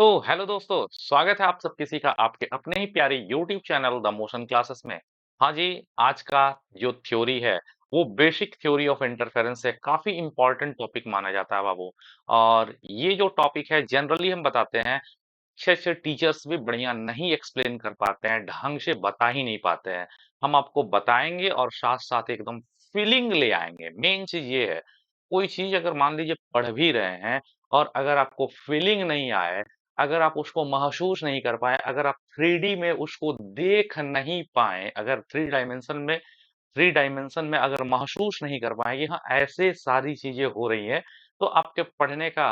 तो हेलो दोस्तों, स्वागत है आप सब किसी का आपके अपने ही प्यारे YouTube channel the motion classes में। हाँ जी, आज का जो थ्योरी है वो बेसिक थ्योरी ऑफ इंटरफेरेंस है। काफी इंपॉर्टेंट टॉपिक माना जाता है बाबू। और ये जो टॉपिक है जनरली हम बताते हैं, अच्छे अच्छे टीचर्स भी बढ़िया नहीं एक्सप्लेन कर पाते हैं, ढंग से बता ही नहीं पाते हैं। हम आपको बताएंगे और साथ साथ एकदम फीलिंग ले आएंगे। मेन चीज ये है, कोई चीज अगर मान लीजिए पढ़ भी रहे हैं और अगर आपको फीलिंग नहीं आए, अगर आप उसको महसूस नहीं कर पाए, अगर आप थ्री डी में उसको देख नहीं पाए, अगर थ्री डायमेंशन में अगर महसूस नहीं कर पाए कि हाँ ऐसे सारी चीजें हो रही है, तो आपके पढ़ने का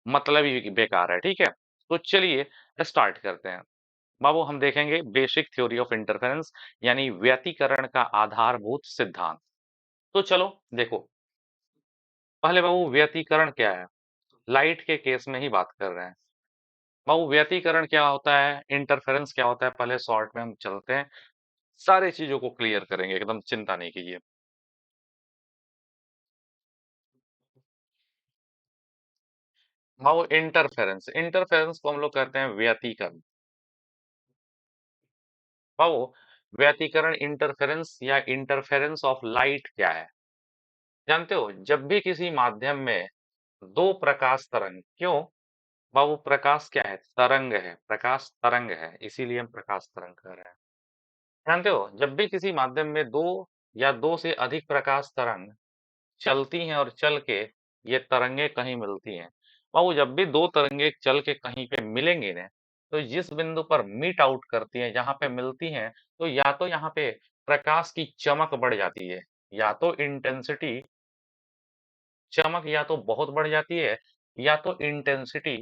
मतलब ही बेकार है। ठीक है, तो चलिए स्टार्ट करते हैं। बाबू हम देखेंगे बेसिक थ्योरी ऑफ इंटरफेरेंस, यानी व्यतिकरण का आधारभूत सिद्धांत। तो चलो देखो, पहले बाबू व्यतिकरण क्या है। लाइट के केस में ही बात कर रहे हैं। बाबू व्यतिकरण क्या होता है, इंटरफेरेंस क्या होता है, पहले शॉर्ट में हम चलते हैं, सारी चीजों को क्लियर करेंगे, एकदम चिंता नहीं कीजिए। बाबू इंटरफेरेंस इंटरफेरेंस को हम लोग कहते हैं व्यतिकरण। बाबू व्यतिकरण इंटरफेरेंस या इंटरफेरेंस ऑफ लाइट क्या है, जानते हो? जब भी किसी माध्यम में दो प्रकाश तरंग, क्यों बाबू, प्रकाश क्या है, तरंग है, प्रकाश तरंग है, इसीलिए हम प्रकाश तरंग कह रहे हैं। जानते हो, जब भी किसी माध्यम में दो या दो से अधिक प्रकाश तरंग चलती हैं और चल के ये तरंगे कहीं मिलती हैं, बाबू जब भी दो तरंगे चल के कहीं पे मिलेंगी ना, तो जिस बिंदु पर मीट आउट करती हैं, जहां पे मिलती हैं, तो या तो यहाँ पे प्रकाश की चमक बढ़ जाती है, या तो इंटेंसिटी, चमक या तो बहुत बढ़ जाती है, या तो इंटेंसिटी,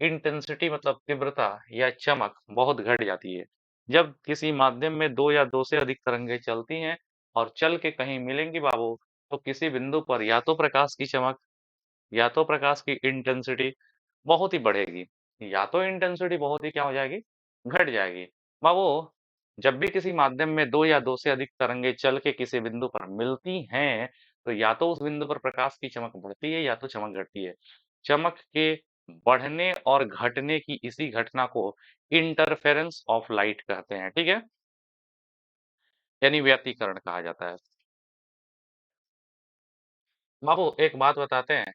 इंटेंसिटी मतलब तीव्रता, या चमक बहुत घट जाती है। जब किसी माध्यम में दो या दो से अधिक तरंगे चलती हैं और चल के कहीं मिलेंगी बाबू, तो किसी बिंदु पर या तो प्रकाश की चमक, या तो प्रकाश की इंटेंसिटी बहुत ही बढ़ेगी, या तो इंटेंसिटी बहुत ही क्या हो जाएगी, घट जाएगी। बाबू जब भी किसी माध्यम में दो या दो से अधिक तरंगे चल के किसी बिंदु पर मिलती हैं, तो या तो उस बिंदु पर प्रकाश की चमक बढ़ती है या तो चमक घटती है। चमक के बढ़ने और घटने की इसी घटना को इंटरफेरेंस ऑफ लाइट कहते हैं। ठीक है, यानी व्यतिकरण कहा जाता है। बाबू एक बात बताते हैं,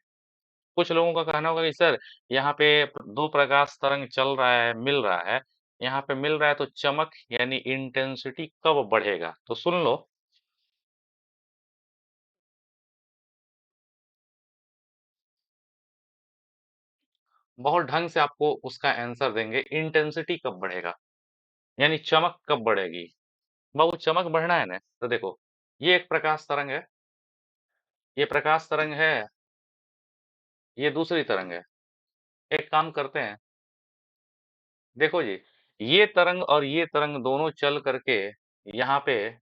कुछ लोगों का कहना होगा कि सर यहाँ पे दो प्रकाश तरंग चल रहा है, मिल रहा है, यहाँ पे मिल रहा है, तो चमक यानी इंटेंसिटी कब बढ़ेगा, तो सुन लो। बहुत ढंग से आपको उसका आंसर देंगे, इंटेंसिटी कब बढ़ेगा, यानी चमक कब बढ़ेगी। बाबू चमक बढ़ना है ना, तो देखो, ये एक प्रकाश तरंग है, ये प्रकाश तरंग है, ये दूसरी तरंग है। एक काम करते हैं, देखो जी, ये तरंग और ये तरंग दोनों चल करके यहाँ पे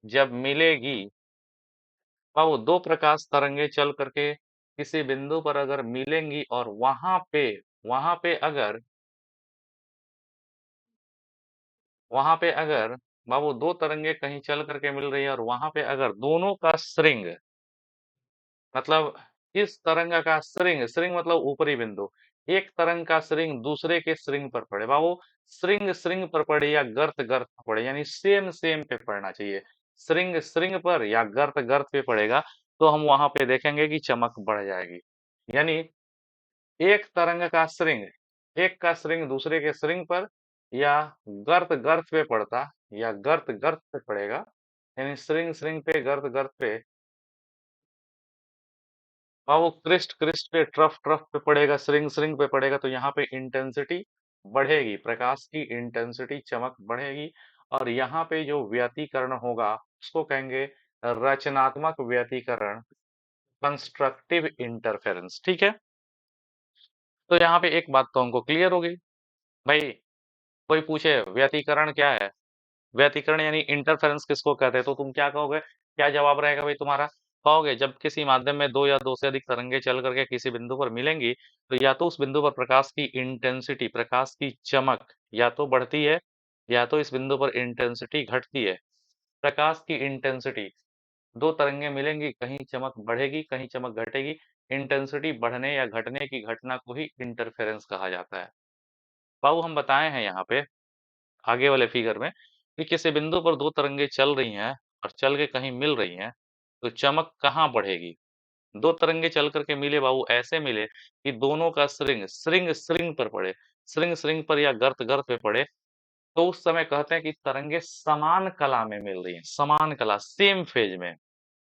जब मिलेगी, वो दो प्रकाश तरंगे चल करके किसी बिंदु पर अगर मिलेंगी और वहां पे अगर बाबू दो तरंगे कहीं चल करके मिल रही है और वहां पे अगर दोनों का श्रिंग, मतलब इस तरंग का श्रिंग, श्रिंग मतलब ऊपरी बिंदु, एक तरंग का श्रिंग दूसरे के श्रिंग पर पड़े, बाबू श्रिंग श्रिंग पर पड़े या गर्त गर्त पर पड़े, यानी सेम सेम पे पड़ना चाहिए। श्रिंग श्रिंग पर या गर्त गर्त पे पड़ेगा, तो हम वहां पे देखेंगे कि चमक बढ़ जाएगी। यानी एक तरंग का श्रिंग, एक का श्रिंग दूसरे के श्रिंग पर या गर्त गर्त पे पड़ता, या गर्त गर्त पे पड़ेगा, यानी श्रिंग श्रिंग पे गर्त गर्त पे, हाँ वो क्रिस्ट क्रिस्ट पे ट्रफ ट्रफ पे पड़ेगा, श्रिंग श्रिंग पे पड़ेगा, तो यहाँ पे इंटेंसिटी बढ़ेगी, प्रकाश की इंटेंसिटी चमक बढ़ेगी। और यहाँ पे जो व्यतिकरण होगा उसको कहेंगे रचनात्मक व्यतिकरण, कंस्ट्रक्टिव इंटरफेरेंस। ठीक है, तो यहाँ पे एक बात तो हमको क्लियर होगी भाई। कोई पूछे व्यतिकरण क्या है, व्यतिकरण यानी इंटरफेरेंस किसको कहते हैं, तो तुम क्या कहोगे, क्या जवाब रहेगा भाई तुम्हारा? कहोगे जब किसी माध्यम में दो या दो से अधिक तरंगे चल करके किसी बिंदु पर मिलेंगी, तो या तो उस बिंदु पर प्रकाश की इंटेंसिटी, प्रकाश की चमक या तो बढ़ती है, या तो इस बिंदु पर इंटेंसिटी घटती है। प्रकाश की इंटेंसिटी, दो तरंगे मिलेंगी, कहीं चमक बढ़ेगी कहीं चमक घटेगी, इंटेंसिटी बढ़ने या घटने की घटना को ही इंटरफेरेंस कहा जाता है। बाबू हम बताए हैं यहाँ पे आगे वाले फिगर में कि किसी बिंदु पर दो तरंगे चल रही हैं और चल के कहीं मिल रही हैं, तो चमक कहाँ बढ़ेगी? दो तरंगे चल करके मिले बाबू, ऐसे मिले कि दोनों का स्रिंग स्रिंग स्रिंग पर पड़े, स्रिंग स्रिंग पर या गर्त गर्त पे पड़े, तो उस समय कहते हैं कि तरंगे समान कला में मिल रही हैं, समान कला, सेम फेज में।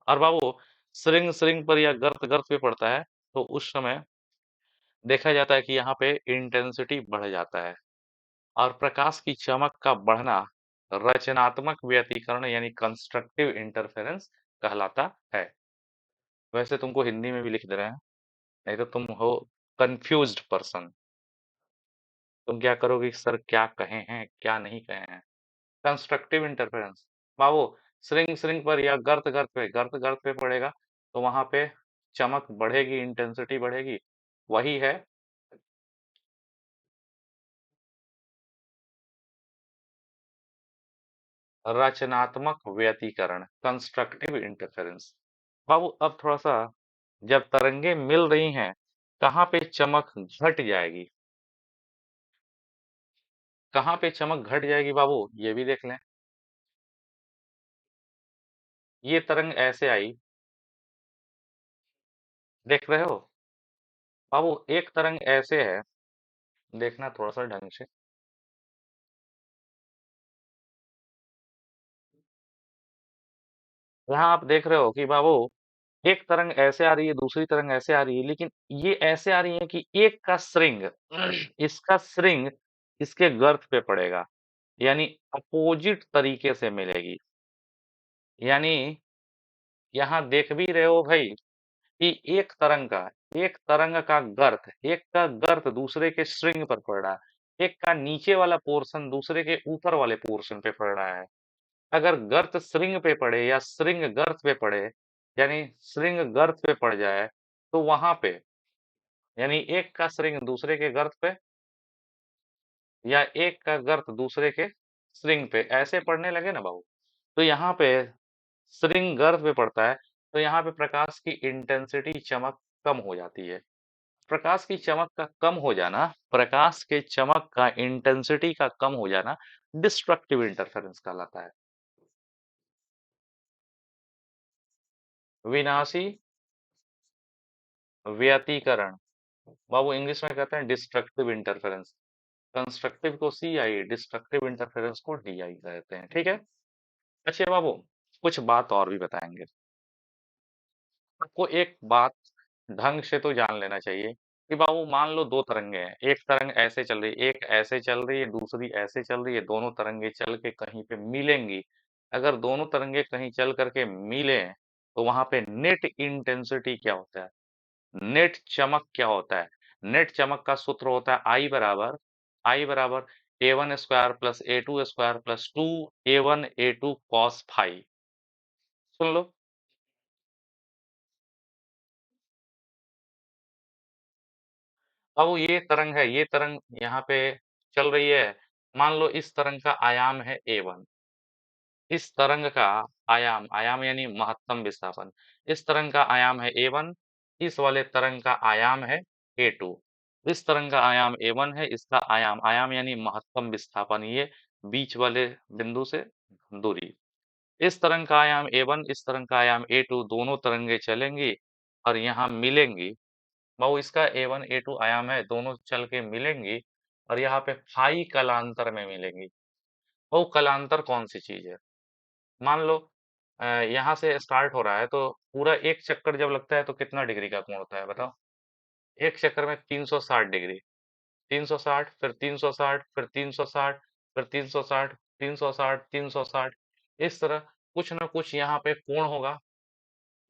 और बाबू स्रिंग स्रिंग पर या गर्त गर्त पे पड़ता है, तो उस समय देखा जाता है कि यहाँ पे इंटेंसिटी बढ़ जाता है और प्रकाश की चमक का बढ़ना रचनात्मक व्यतिकरण यानी कंस्ट्रक्टिव इंटरफेरेंस कहलाता है। वैसे तुमको हिंदी में भी लिख दे रहे हैं, नहीं तो तुम हो कंफ्यूज्ड पर्सन। तुम क्या करोगे कि सर क्या कहे हैं क्या नहीं कहे हैं। कंस्ट्रक्टिव इंटरफेरेंस बाबू स्रिंग स्रिंग पर या गर्त गर्त पे पड़ेगा, तो वहां पे चमक बढ़ेगी, इंटेंसिटी बढ़ेगी। वही है रचनात्मक व्यतिकरण, कंस्ट्रक्टिव इंटरफेरेंस। बाबू अब थोड़ा सा, जब तरंगे मिल रही हैं, कहाँ पे चमक घट जाएगी? कहाँ पे चमक घट जाएगी बाबू, ये भी देख लें। ये तरंग ऐसे आई, देख रहे हो बाबू, एक तरंग ऐसे है, देखना थोड़ा सा ढंग से। यहाँ आप देख रहे हो कि बाबू एक तरंग ऐसे आ रही है, दूसरी तरंग ऐसे आ रही है, लेकिन ये ऐसे आ रही है कि एक का श्रिंग इसका श्रिंग इसके गर्त पे पड़ेगा, यानी अपोजिट तरीके से मिलेगी। यानी यहाँ देख भी रहे हो भाई कि एक तरंग का गर्त, एक का गर्त दूसरे के श्रिंग पर पड़ रहा है, एक का नीचे वाला पोर्शन दूसरे के ऊपर वाले पोर्शन पे पड़ रहा है। अगर गर्त श्रिंग पे पड़े या श्रिंग गर्त पे पड़े, यानी श्रिंग गर्त पे पड़ जाए, तो वहां पे यानी एक का श्रिंग दूसरे के गर्त पे या एक का गर्त दूसरे के श्रिंग पे ऐसे पड़ने लगे ना बाबू, तो यहाँ पे श्रिंग गर्त पे पड़ता है, तो यहाँ पे प्रकाश की इंटेंसिटी चमक कम हो जाती है। प्रकाश की चमक का कम हो जाना, प्रकाश के चमक का इंटेंसिटी का कम हो जाना डिस्ट्रक्टिव इंटरफेरेंस कहलाता है। विनाशी व्यतिकरण बाबू इंग्लिश में कहते हैं डिस्ट्रक्टिव इंटरफेरेंस। कंस्ट्रक्टिव को सी आई, डिस्ट्रक्टिव इंटरफेरेंस को डी आई कहते हैं, ठीक है। अच्छा बाबू कुछ बात और भी बताएंगे। आपको एक बात ढंग से तो जान लेना चाहिए कि बाबू मान लो दो तरंगे हैं, एक तरंग ऐसे चल रही है, एक ऐसे चल रही है, दूसरी ऐसे चल रही है, दोनों तरंगे चल के कहीं पे मिलेंगी। अगर दोनों तरंगे कहीं चल करके मिले, तो वहां पे नेट इंटेंसिटी क्या होता है, नेट चमक क्या होता है? नेट चमक का सूत्र होता है आई बराबर A1 square plus A2 square plus 2 A1 A2 cos phi. सुन लो। अब वो ये तरंग है, ये तरंग यहाँ पे चल रही है। मान लो इस तरंग का आयाम है A1, इस तरंग का आयाम, आयाम यानी महत्तम विस्थापन, इस तरंग का आयाम है A1, इस वाले तरंग का आयाम है A2। इस तरंग का आयाम A1 है, इसका आयाम, आयाम यानी महत्तम विस्थापन, ये बीच वाले बिंदु से दूरी। इस तरंग का आयाम A1, इस तरंग का आयाम A2, दोनों तरंगे चलेंगी और यहाँ मिलेंगी। बहु इसका A1 A2 आयाम है, दोनों चल के मिलेंगी और यहाँ पे फाई कलांतर में मिलेंगी। बहु कलांतर कौन सी चीज है? मान लो यहाँ से स्टार्ट हो रहा है, तो पूरा एक चक्कर जब लगता है तो कितना डिग्री का कोण होता है बताओ? एक चक्कर में 360 डिग्री, 360 फिर 360 फिर 360 फिर 360 360 360, इस तरह कुछ ना कुछ यहाँ पे कोण होगा।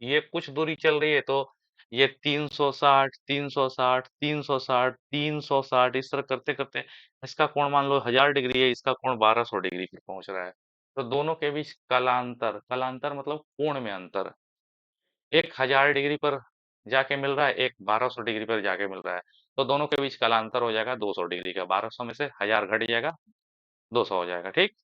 ये कुछ दूरी चल रही है तो ये 360 360 360 360 इस तरह करते करते इसका कोण मान लो 1000 डिग्री है, इसका कोण 1200 डिग्री पे पहुंच रहा है। तो दोनों के बीच कलांतर, कलांतर मतलब कोण में अंतर, एक 1000 डिग्री पर जाके मिल रहा है, एक 1200 डिग्री पर जाके मिल रहा है, तो दोनों के बीच कालांतर हो जाएगा 200 डिग्री का, 1200 में से 1000 घट जाएगा, 200 हो जाएगा, ठीक।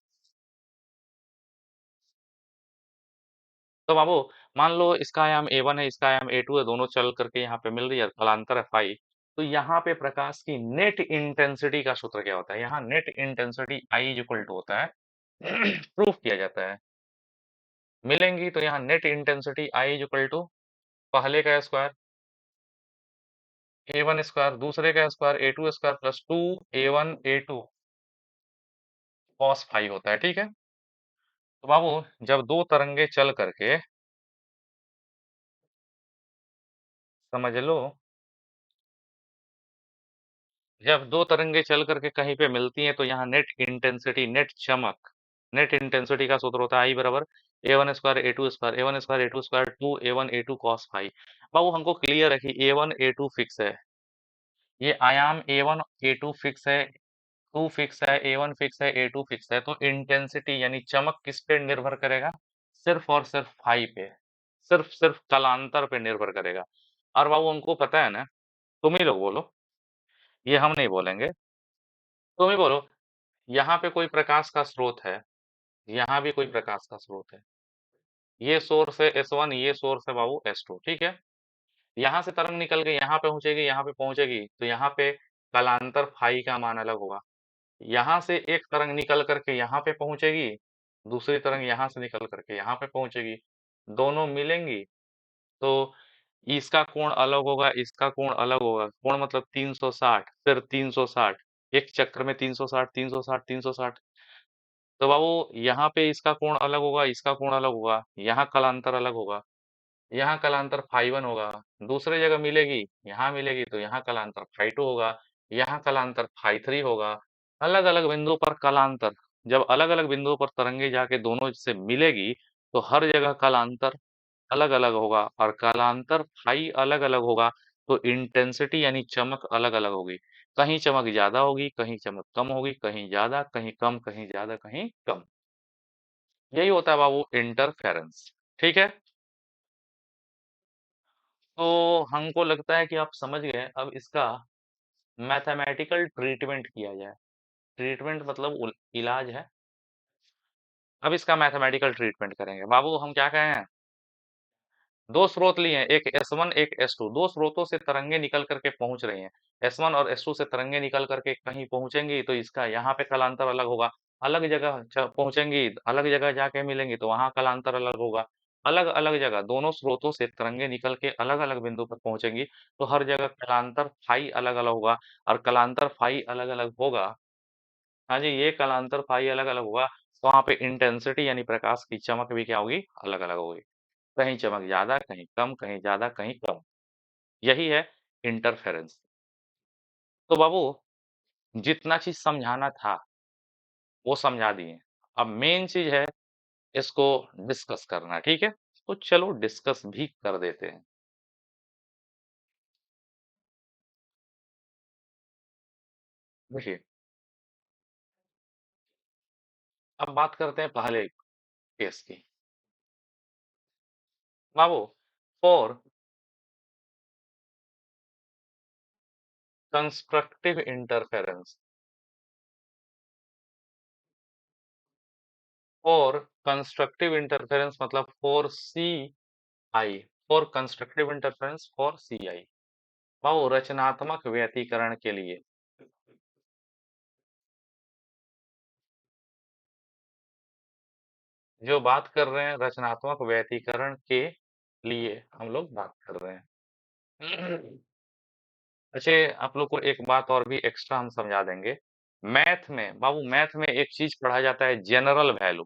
तो बाबू मान लो इसका आयाम A1 है, इसका आयाम A2 है, दोनों चल करके यहाँ पे मिल रही है, कालांतर है फाई। तो यहाँ पे प्रकाश की नेट इंटेंसिटी का सूत्र क्या होता है? यहाँ net intensity I equal to होता है प्रूफ किया जाता है, मिलेंगी तो यहाँ net intensity I equal to पहले का स्क्वायर A1 स्क्वायर, दूसरे का square A2 square plus 2 A1 A2 cos phi होता है, ठीक है। तो बाबू जब दो तरंगे चल करके, समझ लो, जब दो तरंगे चल करके कहीं पे मिलती हैं तो यहाँ नेट इंटेंसिटी, नेट चमक, नेट इंटेंसिटी का सूत्र होता है आई बराबर A1 square A2 square, A1 square A2 square 2 A1 A2 cos phi. बाबू हमको क्लियर है कि A1 A2 फिक्स है, ये आयाम A1 A2 फिक्स है, 2 फिक्स है, A1 फिक्स है, A2 फिक्स है, तो इंटेंसिटी यानी चमक किस पे निर्भर करेगा? सिर्फ और सिर्फ फाई पे, सिर्फ सिर्फ कालांतर पे निर्भर करेगा। और बाबू हमको पता है ना, तुम ही लोग बोलो, ये हम नहीं बोलेंगे, तुम ही बोलो, यहाँ पे कोई प्रकाश का स्रोत है, यहाँ भी कोई प्रकाश का स्रोत है, ये सोर्स है S1, ये सोर्स है बाबू S2, ठीक है। यहाँ से तरंग निकल के यहाँ पे पहुंचेगी, यहाँ पे पहुंचेगी तो यहाँ पे कालांतर फाई का मान अलग होगा। यहाँ से एक तरंग निकल करके यहाँ पे पहुंचेगी, दूसरी तरंग यहाँ से निकल करके यहाँ पे पहुंचेगी, दोनों मिलेंगी तो इसका कोण अलग होगा, इसका कोण अलग होगा, कोण मतलब 360, फिर 360, एक चक्र में 360 360 360। तो बाबू यहाँ पे इसका कोण अलग होगा, इसका कोण अलग होगा, यहाँ कलांतर अलग होगा, यहाँ कलांतर फाई वन होगा, दूसरी जगह मिलेगी, यहाँ मिलेगी तो यहाँ कलांतर फाई टू होगा, यहाँ कलांतर फाई थ्री होगा। अलग अलग बिंदु पर कलांतर, जब अलग अलग बिंदुओं पर तरंगे जाके दोनों से मिलेगी तो हर जगह कलांतर अलग अलग होगा, और कालांतर फाई अलग अलग होगा तो इंटेंसिटी यानी चमक अलग अलग होगी। कहीं चमक ज्यादा होगी, कहीं चमक कम होगी, कहीं ज्यादा, कहीं कम, कहीं ज्यादा, कहीं कम। यही होता है बाबू इंटरफेरेंस, ठीक है। तो हमको लगता है कि आप समझ गए, अब इसका मैथमेटिकल ट्रीटमेंट किया जाए। ट्रीटमेंट मतलब इलाज है। अब इसका मैथमेटिकल ट्रीटमेंट करेंगे। बाबू हम क्या कहें, दो स्रोत लिए हैं, एक S1 एक S2, दो स्रोतों से तरंगे निकल करके पहुंच रही हैं। S1 और S2 से तरंगे निकल करके कहीं पहुंचेंगी तो इसका यहाँ पे कलांतर अलग होगा, अलग जगह पहुंचेंगी, अलग जगह जाके मिलेंगी तो वहां कलांतर अलग होगा। अलग अलग जगह दोनों स्रोतों से तरंगे निकल के अलग अलग बिंदु पर पहुंचेंगी तो हर जगह कलांतर फाई अलग अलग होगा, और कलांतर फाई अलग अलग होगा, हाँ जी, ये कलांतर फाई अलग अलग होगा तो वहां पे इंटेंसिटी यानी प्रकाश की चमक भी क्या होगी, अलग अलग होगी। कहीं चमक ज्यादा, कहीं कम, कहीं ज्यादा, कहीं कम। यही है इंटरफेरेंस। तो बाबू जितना चीज समझाना था वो समझा दिए। अब मेन चीज है इसको डिस्कस करना, ठीक है। तो चलो डिस्कस भी कर देते हैं। देखिए, अब बात करते हैं पहले केस की। बाबू for constructive interference, for constructive interference मतलब for C I, for constructive interference for C I, बाबू रचनात्मक व्यतिकरण के लिए, जो बात कर रहे हैं रचनात्मक व्यतिकरण के लिए हम लोग बात कर रहे हैं। अच्छा, आप लोग को एक बात और भी एक्स्ट्रा हम समझा देंगे। मैथ में बाबू, मैथ में एक चीज पढ़ा जाता है जनरल वैल्यू।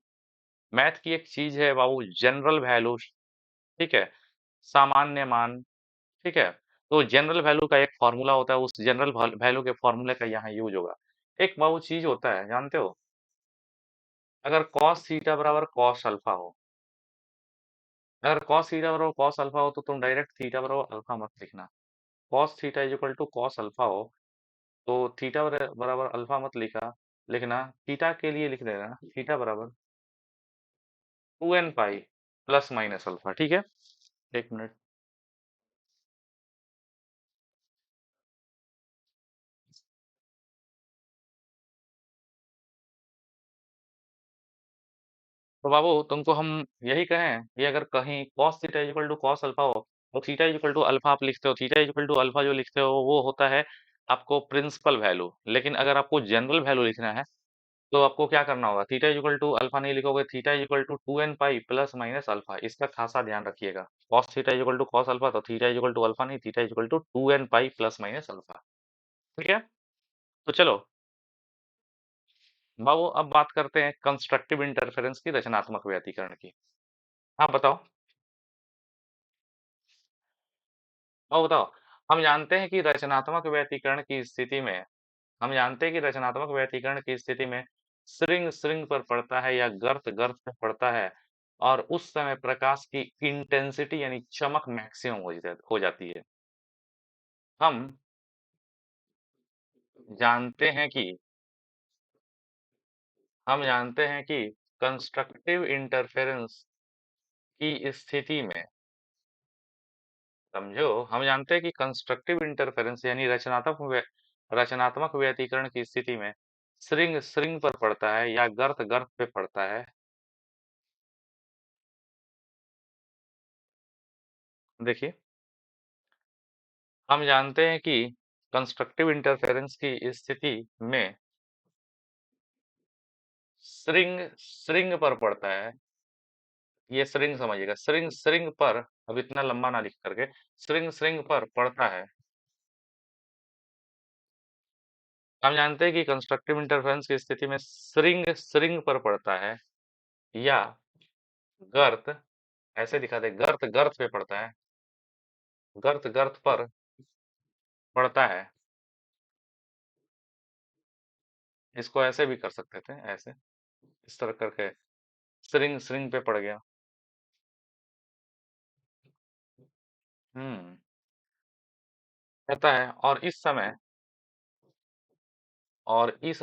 मैथ की एक चीज है बाबू जनरल वैल्यू, ठीक है, सामान्य मान, ठीक है। तो जनरल वैल्यू का एक फॉर्मूला होता है, उस जनरल वैल्यू के फॉर्मूले का यहाँ यूज होगा। एक बाबू चीज होता है, जानते हो, अगर कॉस थीटा बराबर कॉस अल्फा हो, अगर cos थीटा बराबर cos अल्फा हो तो तुम डायरेक्ट थीटा बराबर अल्फा मत लिखना। cos theta is equal to cos alpha हो तो थीटा बराबर अल्फा मत लिखना, थीटा के लिए लिख देना थीटा बराबर 2n pi plus minus alpha, ठीक है। एक मिनट, तो बाबू तुमको हम यही कहें कि अगर कहीं cos theta equal to cos alpha हो तो थीटा इक्वल टू अल्फा आप लिखते हो, थीटा इक्वल टू अल्फा जो लिखते हो वो होता है आपको प्रिंसिपल वैल्यू। लेकिन अगर आपको जनरल वैल्यू लिखना है तो आपको क्या करना होगा, थीटा इक्वल टू अल्फा नहीं लिखोगे, theta equal to 2n pi plus minus alpha, इसका खासा ध्यान रखिएगा। cos theta equal to cos alpha, तो थीटा इक्वल टू अल्फा नहीं, theta equal to 2n pi plus minus alpha. ठीक है, तो चलो बाबू अब बात करते हैं कंस्ट्रक्टिव इंटरफेरेंस की, रचनात्मक व्यतिकरण की। हाँ बताओ। बताओ। हम जानते हैं कि रचनात्मक व्यतिकरण की स्थिति में हम जानते हैं कि रचनात्मक व्यतिकरण की स्थिति में स्रिंग स्रिंग पर पड़ता है या गर्त गर्त पर पड़ता है, और उस समय प्रकाश की इंटेंसिटी यानी चमक मैक्सिमम हो जाती है। हम जानते हैं कि हम जानते हैं कि कंस्ट्रक्टिव इंटरफेरेंस की स्थिति में, समझो, हम जानते हैं कि कंस्ट्रक्टिव इंटरफेरेंस यानी रचनात्मक व्यतिकरण की स्थिति में स्रिंग स्रिंग पर पड़ता है या गर्त गर्त पे पड़ता है। देखिए, हम जानते हैं कि कंस्ट्रक्टिव इंटरफेरेंस की स्थिति में स्रिंग स्रिंग पर पड़ता है। ये स्रिंग समझिएगा, स्रिंग स्रिंग पर, अब इतना लंबा ना लिख करके, स्रिंग स्रिंग पर पड़ता है। हम जानते हैं कि कंस्ट्रक्टिव इंटरफेरेंस की स्थिति में स्रिंग स्रिंग पर पड़ता है या गर्त, ऐसे दिखा दे, गर्त गर्त पे पड़ता है, गर्त गर्त पर पड़ता है। इसको ऐसे भी कर सकते थे, ऐसे, इस तरह करके, स्रिंग स्रिंग पे पड़ गया। हम्म, पता है। और इस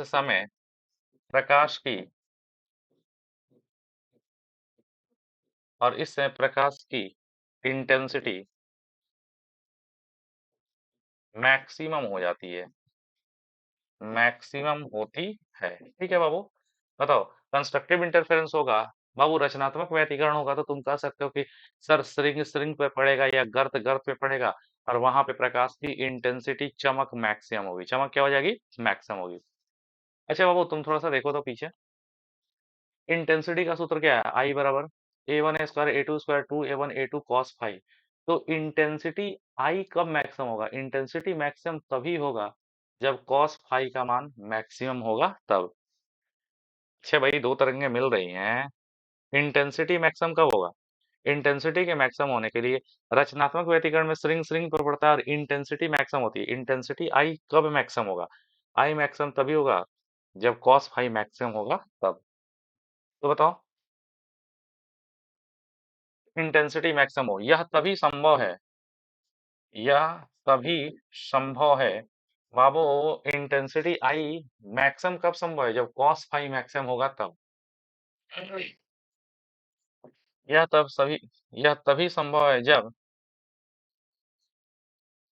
समय प्रकाश की और इस समय प्रकाश की इंटेंसिटी मैक्सिमम हो जाती है, मैक्सिमम होती है। ठीक है बाबू, बताओ। कंस्ट्रक्टिव इंटरफेरेंस होगा बाबू, रचनात्मक व्यतिकरण होगा तो तुम कह सकते हो कि सर स्ट्रिंग स्ट्रिंग पे पड़ेगा या गर्त गर्त पे पड़ेगा, और वहां पे प्रकाश की इंटेंसिटी चमक मैक्सिमम होगी, चमक क्या हो जाएगी, मैक्सिमम होगी। अच्छा बाबू तुम थोड़ा सा देखो तो पीछे, इंटेंसिटी का सूत्र क्या है, आई बराबर a1 square a2 square 2a1 a2 cos five. तो इंटेंसिटी आई कब मैक्सिमम होगा, इंटेंसिटी मैक्सिमम तभी होगा जब cos फाइव का मान मैक्सिमम होगा तब। अच्छा भाई, दो तरंगे मिल रही हैं, इंटेंसिटी मैक्सिमम कब होगा, इंटेंसिटी के मैक्सिमम होने के लिए रचनात्मक व्यतिकरण में स्ट्रिंग स्ट्रिंग पर पड़ता है और इंटेंसिटी मैक्सिमम होती है। इंटेंसिटी आई कब मैक्सिमम होगा, आई मैक्सिमम तभी होगा जब cos फाइव मैक्सिमम होगा तब। तो बताओ, इंटेंसिटी मैक्सिमम हो, यह तभी संभव है बाबू, इंटेंसिटी आई मैक्सिमम कब संभव है, जब cos फाइव मैक्सिमम होगा तब। यह तब सभी यह तभी संभव है जब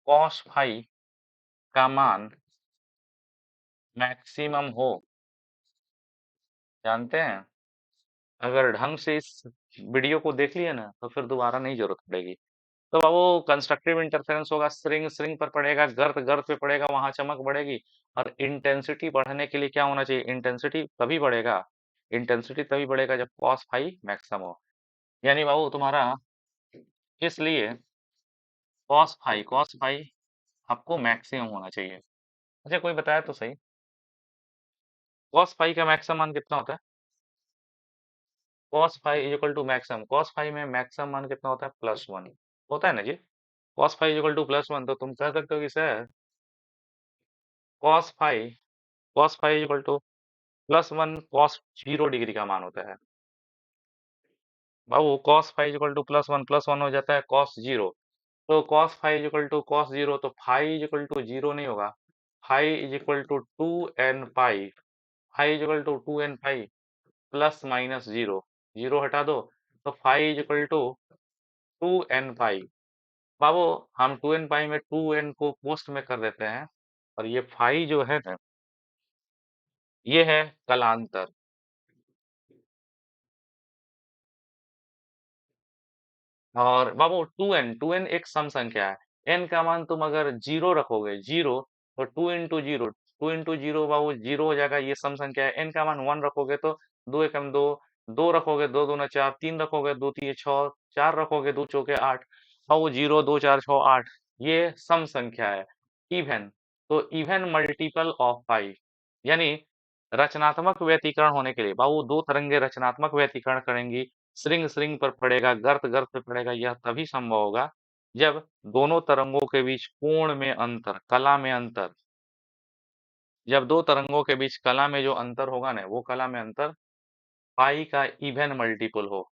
cos फाइव का मान मैक्सिमम हो, जानते हैं। अगर ढंग से इस वीडियो को देख लिया ना तो फिर दोबारा नहीं जरूरत पड़ेगी। तो बाबू कंस्ट्रक्टिव इंटरफेरेंस होगा, स्ट्रिंग स्ट्रिंग पर पड़ेगा, गर्त गर्त पे पड़ेगा, वहां चमक बढ़ेगी। और इंटेंसिटी बढ़ने के लिए क्या होना चाहिए, इंटेंसिटी तभी बढ़ेगा जब cos फाइव मैक्सिमम हो। यानी बाबू तुम्हारा, इसलिए cos फाइव आपको मैक्सिमम होना चाहिए। अच्छा कोई बताया तो सही, cos फाइव का मैक्सिमम मान कितना होता है, cos phi is equal to maximum, cos phi में मैक्सिमम मान कितना होता है, +1 होता है ना जी। cos phi is equal to +1, तो तुम कह सकते हो कि sir cos phi cos phi is equal to +1 cos 0 degree का मान होता है। बाबू cos फाइव इक्वल टू +1 हो जाता है cos 0। तो cos phi equal to cos 0, तो फाइव इक्वल टू 0 नहीं होगा, phi is equal to 2n pi, phi is equal to 2n pi plus minus 0, 0 हटा दो, तो phi is equal to 2n pi. बाबू हम 2n पाई में 2n को पोस्ट में कर देते हैं, और ये फाइव जो है ना, ये है कलांतर। और बाबू 2n एक सम संख्या है। n का मान तुम अगर जीरो रखोगे, जीरो, तो 2 into 0, 2 into 0 बाबू जीरो हो जाएगा, ये सम संख्या है। n का मान 1 रखोगे तो दो एकम दो, दो रखोगे दो दूना चार, तीन रखोगे दो तीन छह, चार रखोगे दो चौके आठ, बाबू जीरो दो चार छह आठ, ये सम संख्या है। इवन, तो इवन मल्टीपल ऑफ पाई, यानी रचनात्मक व्यतीकरण होने के लिए बाबू दो तरंगे रचनात्मक व्यतीकरण करेंगी, श्रिंग श्रिंग पर पड़ेगा, गर्त गर्त पे पड़ेगा, यह तभी संभव होगा जब दोनों तरंगों के बीच कोण में अंतर, कला में अंतर, जब दो तरंगों के बीच कला में जो अंतर होगा ना, वो कला में अंतर पाई का इवन मल्टीपल हो।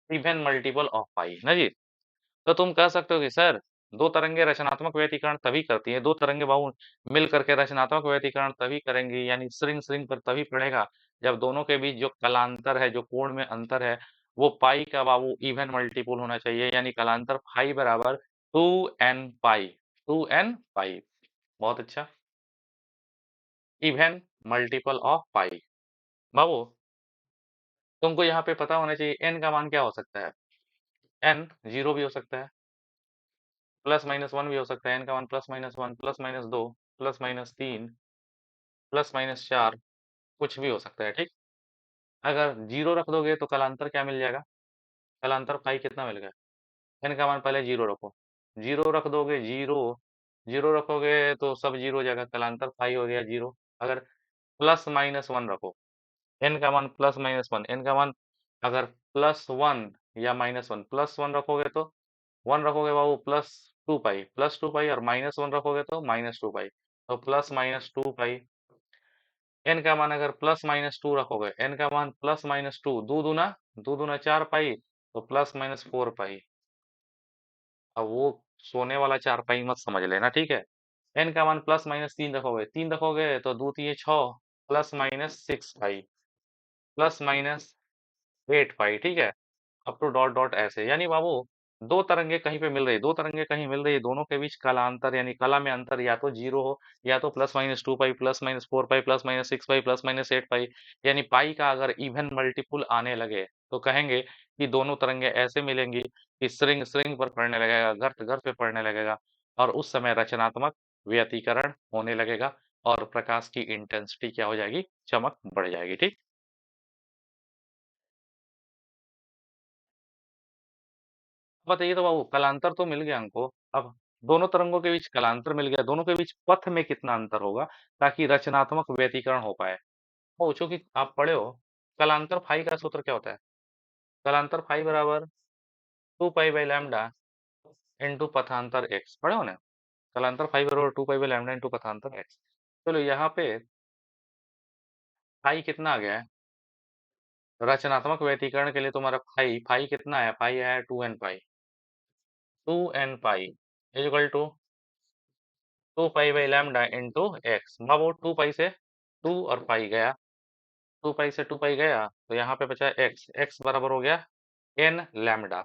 इवन मल्टीपल ऑफ पाई ना जी। तो तुम कह सकते हो कि सर दो तरंगे रचनात्मक व्यतीकरण तभी करती है, दो तरंगे बाबू मिल करके रचनात्मक व्यतीकरण तभी करेंगी, यानी श्रिंग श्रिंग पर तभी पड़ेगा जब दोनों के बीच जो कलांतर है, जो कोण में अंतर है, वो पाई का बाबू इवन मल्टीपल होना चाहिए, यानी कलांतर पाई बराबर 2n पाई, 2n पाई। बहुत अच्छा। इवन मल्टीपल ऑफ पाई। बाबू तुमको यहाँ पे पता होना चाहिए n का मान क्या हो सकता है। n जीरो भी हो सकता है, प्लस माइनस वन भी हो सकता है, n का मान plus minus one, plus minus दो, प्लस माइनस तीन, प्लस माइनस चार, कुछ भी हो सकता है, ठीक। अगर जीरो रख दोगे तो कलांतर क्या मिल जाएगा, कलांतर पाई कितना मिल गया, n का मान पहले जीरो रखो, जीरो रख दोगे, जीरो, जीरो रखोगे तो सब जीरो हो जाएगा, कलांतर पाई हो गया जीरो। अगर प्लस माइनस वन रखो, n का मान प्लस माइनस वन, n का मान अगर प्लस वन या माइनस वन, प्लस वन रखोगे तो वन रखोगे बाबू plus two pi, plus two पाई, और माइनस वन रखोगे तो माइनस टू पाई, तो प्लस माइनस टू पाई। एन का मान अगर प्लस माइनस टू रखोगे, एन का मान प्लस माइनस टू, दो दूना चार पाई, तो प्लस माइनस फोर पाई। अब वो सोने वाला चार पाई मत समझ लेना, ठीक है। एन का मान प्लस माइनस तीन रखोगे, तीन रखोगे तो दो तीन छह, plus minus six pi, plus minus eight pi, ठीक है। अप टू डॉट डॉट ऐसे, यानी बाबू दो तरंगे कहीं पे मिल रही, दो तरंगे कहीं मिल रही, दोनों के बीच कलांतर यानी कला में अंतर या तो जीरो हो, या तो plus minus two pi, plus minus four pi, plus minus six pi, plus minus eight pi, यानी पाई का अगर इवन मल्टीपुल आने लगे तो कहेंगे कि दोनों तरंगे ऐसे मिलेंगी कि श्रिंग श्रिंग पर पड़ने लगेगा, गर्त गर्त पे पड़ने लगेगा, और उस समय रचनात्मक व्यतीकरण होने लगेगा और प्रकाश की इंटेंसिटी क्या हो जाएगी, चमक बढ़ जाएगी, ठीक। बताइए तो बाबू कलांतर तो मिल गया हमको, अब दोनों तरंगों के बीच कलांतर मिल गया, दोनों के बीच पथ में कितना अंतर होगा ताकि रचनात्मक व्यतीकरण हो पाए। पूछो कि आप पढ़े हो कलांतर फाई का सूत्र क्या होता है। कलांतर फाई बराबर two pi by lambda into पथांतर एक्स, पढ़े हो ना। कलांतर फाई बराबर two pi by lambda into पथांतर एक्स। चलो यहाँ पे फाई कितना आ गया है, रचनात्मक व्यतीकरण के लिए तुम्हारा फाई फाई कितना है, फाई है 2n pi, 2n pi is equal to two pi by lambda into x. बाबू टू पाई से टू और पाई गया, टू पाई से टू पाई गया, तो यहाँ पे बचा एक्स, एक्स बराबर हो गया n lambda,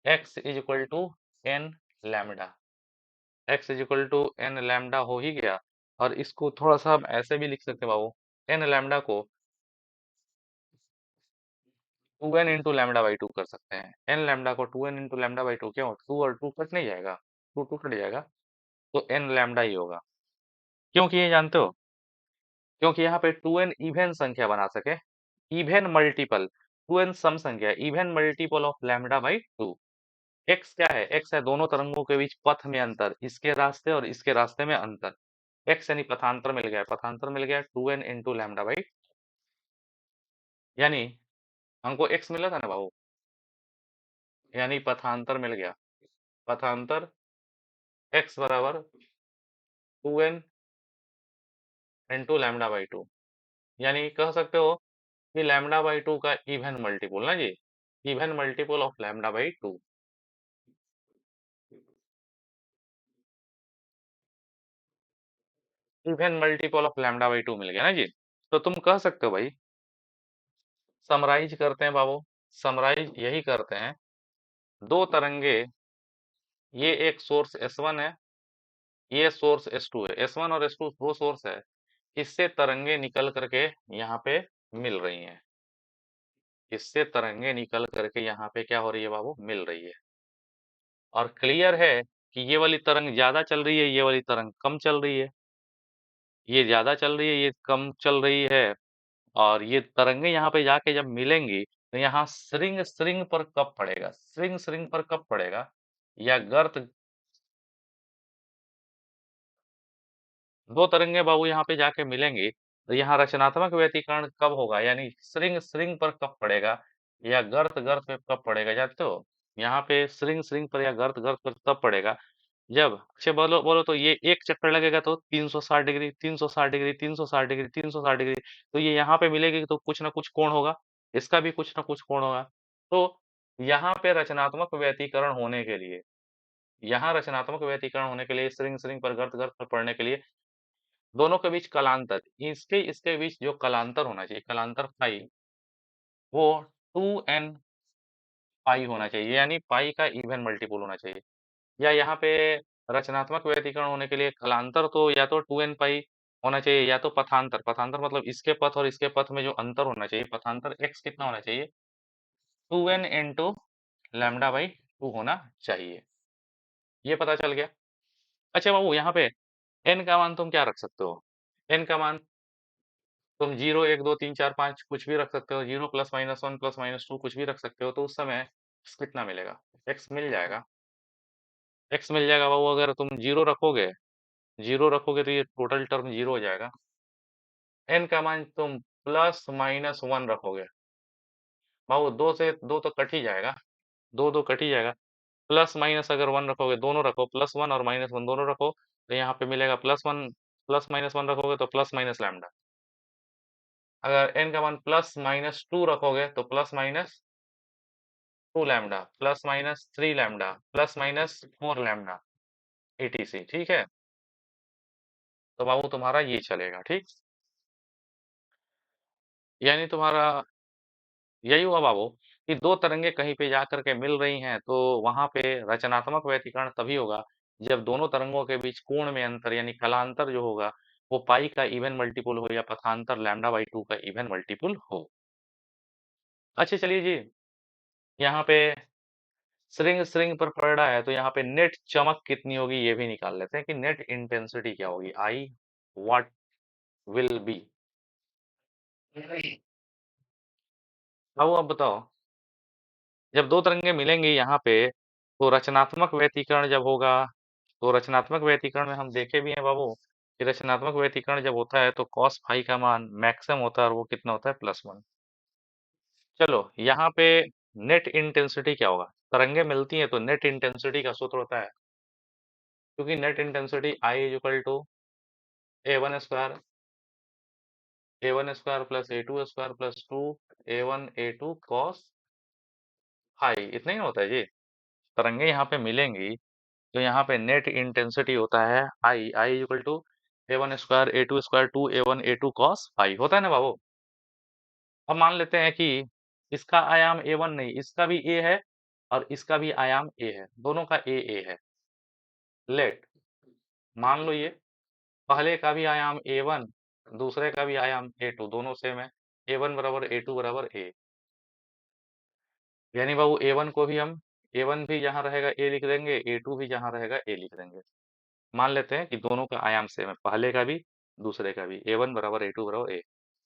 x is equal to n lambda, x is equal to n lambda हो ही गया। और इसको थोड़ा सा हम ऐसे भी लिख सकते हैं बाबू, एन लैम्डा को two n into lambda by two कर सकते हैं, एन लैम्डा को two n into lambda by two, क्यों, टू और टू कट नहीं जाएगा, टू टू कट जाएगा, तो एन लैम्डा ही होगा। क्योंकि ये जानते हो, क्योंकि यहाँ पे टू एन इवन संख्या बना सके, इवन मल्टीपल, टू एन सम संख्या, even multiple of lambda by to. X क्या है, एक्स है दोनों तरंगों के बीच पथ में अंतर, इसके रास्ते और इसके रास्ते में अंतर, एक्स यानी पथांतर मिल गया, पथांतर मिल गया two n into lambda by, यानी हमको एक्स मिला था ना बाबू, यानी पथांतर मिल गया, पथांतर एक्स बराबर two n into lambda by two, यानी कह सकते हो कि लैम्डा बाई टू का इवन मल्टीपल ना जी, even multiple of lambda by two. Even multiple of lambda by two मिल गया ना जी। तो तुम कह सकते हो भाई, समराइज करते हैं बाबू, समराइज यही करते हैं, दो तरंगे, ये एक सोर्स S1 है, ये सोर्स S2 है, S1 और S2 दो सोर्स है, इससे तरंगे निकल करके यहाँ पे मिल रही हैं। इससे तरंगे निकल करके यहाँ पे क्या हो रही है बाबू, मिल रही है। और क्लियर है कि ये वाली तरंग ज्यादा चल रही है, ये वाली तरंग कम चल रही है। ये ज्यादा चल रही है, ये कम चल रही है। और ये तरंगे यहाँ पे जाके जब मिलेंगी तो यहाँ श्रिंग श्रिंग पर कब पड़ेगा, श्रिंग श्रिंग पर कब पड़ेगा, या गर्त। दो तरंगे बाबू यहाँ पे जाके मिलेंगी तो यहाँ रचनात्मक व्यतिकरण कब होगा, यानी श्रिंग श्रिंग पर कब पड़ेगा या गर्त गर्त पे कब पड़ेगा, जानते हो। यहाँ पे श्रिंग श्रिंग पर या गर्त गर्त पर तब पड़ेगा जब, अच्छा बोलो बोलो, तो ये एक चक्कर लगेगा तो 360 डिग्री, 360 डिग्री, 360 डिग्री, 360 डिग्री, तो ये यहाँ पे मिलेगी तो कुछ ना कुछ कोण होगा, इसका भी कुछ ना कुछ कोण होगा। तो यहाँ पे रचनात्मक व्यतिकरण होने के लिए, यहाँ रचनात्मक व्यतिकरण होने के लिए, श्रिंग श्रिंग पर गर्त गर्त पर पड़ने के लिए, दोनों के बीच कलांतर, इसके इसके बीच जो कलांतर होना चाहिए, कलांतर फाई, वो 2n पाई होना चाहिए, यानी पाई का इवन मल्टीपल होना चाहिए। या यहाँ पे रचनात्मक व्यतिकरण होने के लिए कलांतर तो या तो 2n पाई होना चाहिए, या तो पथांतर, पथांतर मतलब इसके पथ और इसके पथ में जो अंतर होना चाहिए, पथांतर x कितना होना चाहिए, 2n इंटू लैम्डा बाई 2 होना चाहिए। ये पता चल गया। अच्छा बाबू, यहाँ पे n का मान तुम क्या रख सकते हो, n का मान तुम 0 1 2 3 4 5 कुछ भी रख सकते हो, 0 प्लस माइनस 1 प्लस माइनस 2 कुछ भी रख सकते हो, तो उस समय x कितना मिलेगा, x मिल जाएगा। x मिल जाएगा बाबू, अगर तुम 0 रखोगे, 0 रखोगे तो ये टोटल टर्म 0 हो जाएगा। n का मान तुम प्लस माइनस 1 रखोगे, बाबू 2 से 2 तो कट ही जाएगा, 2 2 कट ही जाएगा। प्लस माइनस अगर 1 रखोगे, दोनों रखो, प्लस 1 और माइनस 1 दोनों रखो, तो यहाँ पे मिलेगा प्लस 1, प्लस माइनस 1 रखोगे तो प्लस माइनस लैम्डा। अगर n का मान प्लस माइनस 2 रखोगे तो plus minus 2 lambda, plus minus 3 lambda, plus minus 4 lambda, etc। ठीक है, तो बाबू तुम्हारा ये चलेगा, ठीक। यानी तुम्हारा यही हुआ बाबू कि दो तरंगे कहीं पे जा करके मिल रही हैं तो वहां पे रचनात्मक व्यतिकरण तभी होगा जब दोनों तरंगों के बीच कोण में अंतर यानी कलांतर जो होगा वो पाई का इवन मल्टीपल हो या पथांतर लैम्डा बाई 2 का इवन मल्टीपल हो। अच्छा चलिए जी, यहाँ पे श्रिंग श्रिंग पर पड़ रहा है तो यहाँ पे नेट चमक कितनी होगी ये भी निकाल लेते हैं कि नेट इंटेंसिटी क्या होगी, आई व्हाट विल बी। अब बताओ, जब दो तरंगे मिलेंगे यहाँ पे तो रचनात्मक व्यतिकरण जब होगा, तो रचनात्मक व्यतिकरण में हम देखे भी हैं बाबू कि रचनात्मक व्यतिकरण जब होता है तो कॉस फाई का मान मैक्सिमम होता है और वो कितना होता है, +1। चलो यहाँ पे नेट इंटेंसिटी क्या होगा, तरंगे मिलती हैं तो नेट इंटेंसिटी का सूत्र होता है, क्योंकि net intensity I is equal to A1 square, A1 square plus A2 square plus 2 A1 A2 cos phi, इतना ही होता है जी। तरंगे यहाँ पे मिलेंगी तो यहाँ पे नेट इंटेंसिटी होता है I equal to A1 square A2 square 2 A1 A2 cos phi, होता है ना बाबू। अब मान लेते हैं कि इसका आयाम A1 नहीं, इसका भी A है और इसका भी आयाम A है, दोनों का A है। लेट मान लो ये पहले का भी आयाम A1, दूसरे का भी आयाम A2, दोनों सेम है, A1 बराबर A2 बराबर A। यानी बाबू A1 को भी हम, A1 भी जहाँ रहेगा A लिख देंगे, A2 भी जहाँ रहेगा A लिख देंगे। मान लेते हैं कि दोनों का आयाम सेम है, पहले का भी दूसरे का भी, A1 बराबर A2 बराबर A।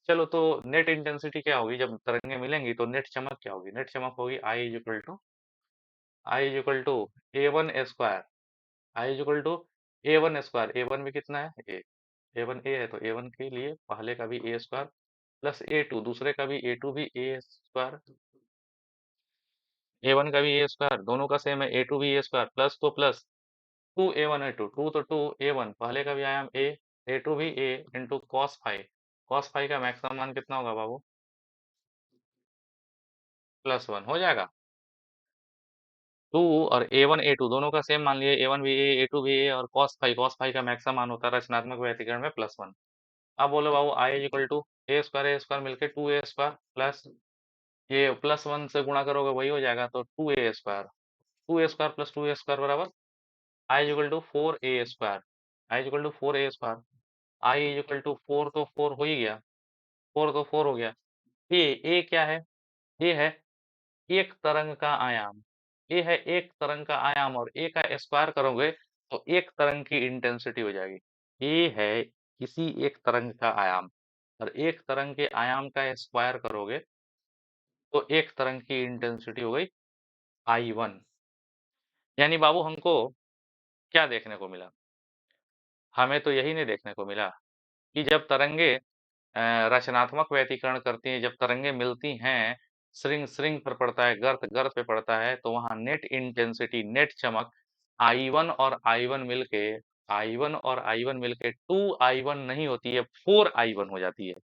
चलो तो नेट इंटेंसिटी क्या होगी जब तरंगे मिलेंगी, तो नेट चमक क्या होगी, नेट चमक होगी I is equal to A1 square, I is equal to A1 square, A1 भी कितना है A, A1 A है तो A1 के लिए पहले का भी A स्क्वायर प्लस A2 दूसरे का भी A2 भी A स्क्वायर, A1 का भी A स्क्वायर, दोनों का सेम है A2 भी A स्क्वायर, प्लस तो प्लस 2A1 A2, 2 तो 2A1 पहले का भी आयाम A, A2 भी A into cos phi, cos phi का मैक्सिमम मान कितना होगा बाबू, +1 हो जाएगा। 2 और A1 A2 दोनों का सेम मान लिए, A1 भी A A2 भी A, और कॉस फाई का मैक्सिमम मान होता है रचनात्मक व्यतिकरण में +1। अब बोलो बाबू I is equal to A square मिलके 2A स्क्वायर प्लस ये +1 से गुणा करोगे वही हो जाएगा तो 2A square, 2A square plus 2A square बराबर I is equal to 4A square, I is equal to 4A square. I is equal to 4, तो 4 हो ही गया, 4 तो 4 हो गया। ए क्या है? ए है एक तरंग का आयाम। ए है एक तरंग का आयाम, और ए का स्क्वायर करोगे तो एक तरंग की इंटेंसिटी हो जाएगी। ए है किसी एक तरंग का आयाम, और एक तरंग के आयाम का स्क्वायर करोगे तो एक तरंग की इंटेंसिटी हो गई I1। यानी बाबू हमको क्या देखने को मिला? हमें तो यही नहीं देखने को मिला कि जब तरंगे रचनात्मक व्यतिकरण करती हैं, जब तरंगे मिलती हैं, श्रिंग श्रिंग पर पड़ता है, गर्त गर्त पे पड़ता है, तो वहां नेट इंटेंसिटी, नेट चमक I1 और I1 मिलके, I1 और I1 मिलके 2I1 नहीं होती है, 4I1 हो जाती है।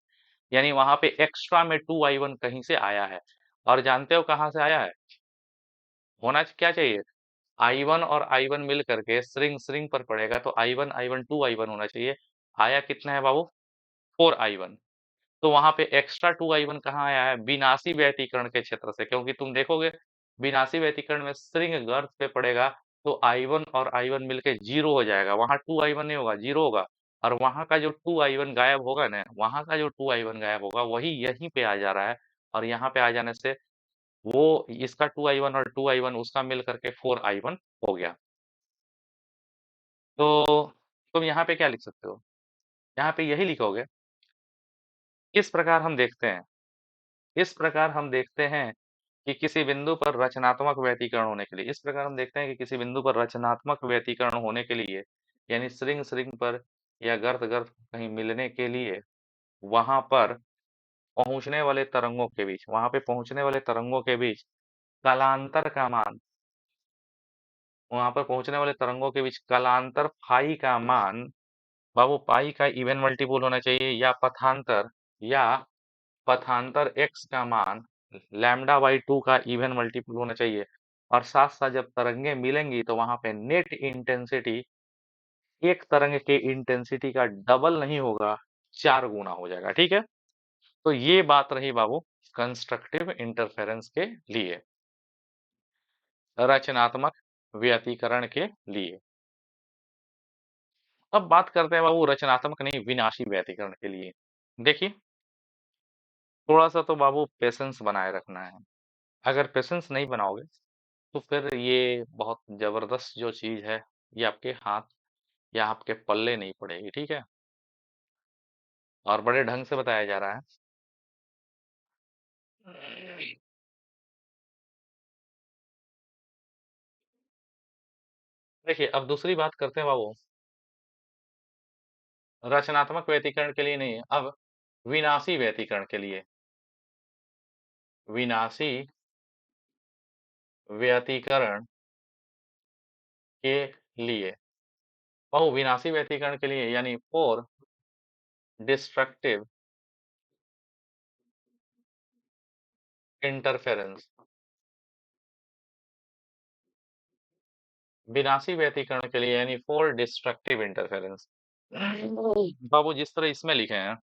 यानी वहां पे एक्स्ट्रा में 2I1 कहीं से आया है। और जानते हो कहाँ से आया है? होना क्या चाहिए? I1 और I1 मिल करके श्रिंग श्रिंग पर पड़ेगा, तो I1 I1 2I1 होना चाहिए। आया कितना है बाबू? 4I1। तो वहां पे एक्स्ट्रा 2I1 कहाँ आया है? विनाशी व्यतिकरण के क्षेत्र से, क्योंकि तुम देखोगे विनाशी व्यतिकरण में श्रिंग गर्त पे पड़ेगा तो I1 और I1 मिलके 0 हो जाएगा, वहां 2I1 नहीं होगा, 0 होगा। और वहां का जो 2I1 गायब होगा ना, वहां का जो 2I1 गायब होगा वही यहीं पे आ जा रहा है। और यहाँ पे आ जाने से वो इसका 2I1 और 2I1 उसका मिल करके 4I1 हो गया। तो तुम यहाँ पे क्या लिख सकते हो? यहाँ पे यही लिखोगे, इस प्रकार हम देखते हैं, इस प्रकार हम देखते हैं कि किसी बिंदु पर रचनात्मक व्यतिकरण होने के लिए, इस प्रकार हम देखते हैं कि किसी बिंदु पर रचनात्मक व्यतिकरण होने के लिए, यानी श्रिंग श्रिंग पर या गर्त गर्त कहीं मिलने के लिए, वहां पर पहुंचने वाले तरंगों के बीच, वहां पे पहुंचने वाले तरंगों के बीच कालांतर का मान, वहां पर पहुंचने वाले तरंगों के बीच कालांतर फाई का मान, बाबू पाई का इवन मल्टीपल होना चाहिए, या पथांतर x का मान लैम्डा बाई 2 का इवन मल्टीपल होना चाहिए। और साथ साथ जब तरंगे मिलेंगी तो वहां पे नेट इंटेंसिटी एक तरंग के इंटेंसिटी का डबल नहीं होगा, 4 गुना हो जाएगा। ठीक है, तो ये बात रही बाबू कंस्ट्रक्टिव इंटरफेरेंस के लिए, रचनात्मक व्यतिकरण के लिए। अब बात करते हैं बाबू रचनात्मक नहीं, विनाशी व्यतिकरण के लिए। देखिए, थोड़ा सा तो बाबू पेशेंस बनाए रखना है। अगर पेशेंस नहीं बनाओगे तो फिर ये बहुत जबरदस्त जो चीज है, ये आपके हाथ या आपके पल्ले नहीं पड़ेगी। ठीक है, और बड़े ढंग से बताया जा रहा है। देखिए, अब दूसरी बात करते हैं बाबू, रचनात्मक व्यतिकरण के लिए नहीं, अब विनाशी व्यतिकरण के लिए। विनाशी व्यतिकरण के लिए, बहु विनाशी व्यतिकरण के लिए, यानी फॉर डिस्ट्रक्टिव इंटरफेरेंस, विनाशी व्यतिकरण के लिए यानी फॉर डिस्ट्रक्टिव इंटरफेरेंस। बाबू जिस तरह इसमें लिखे हैं,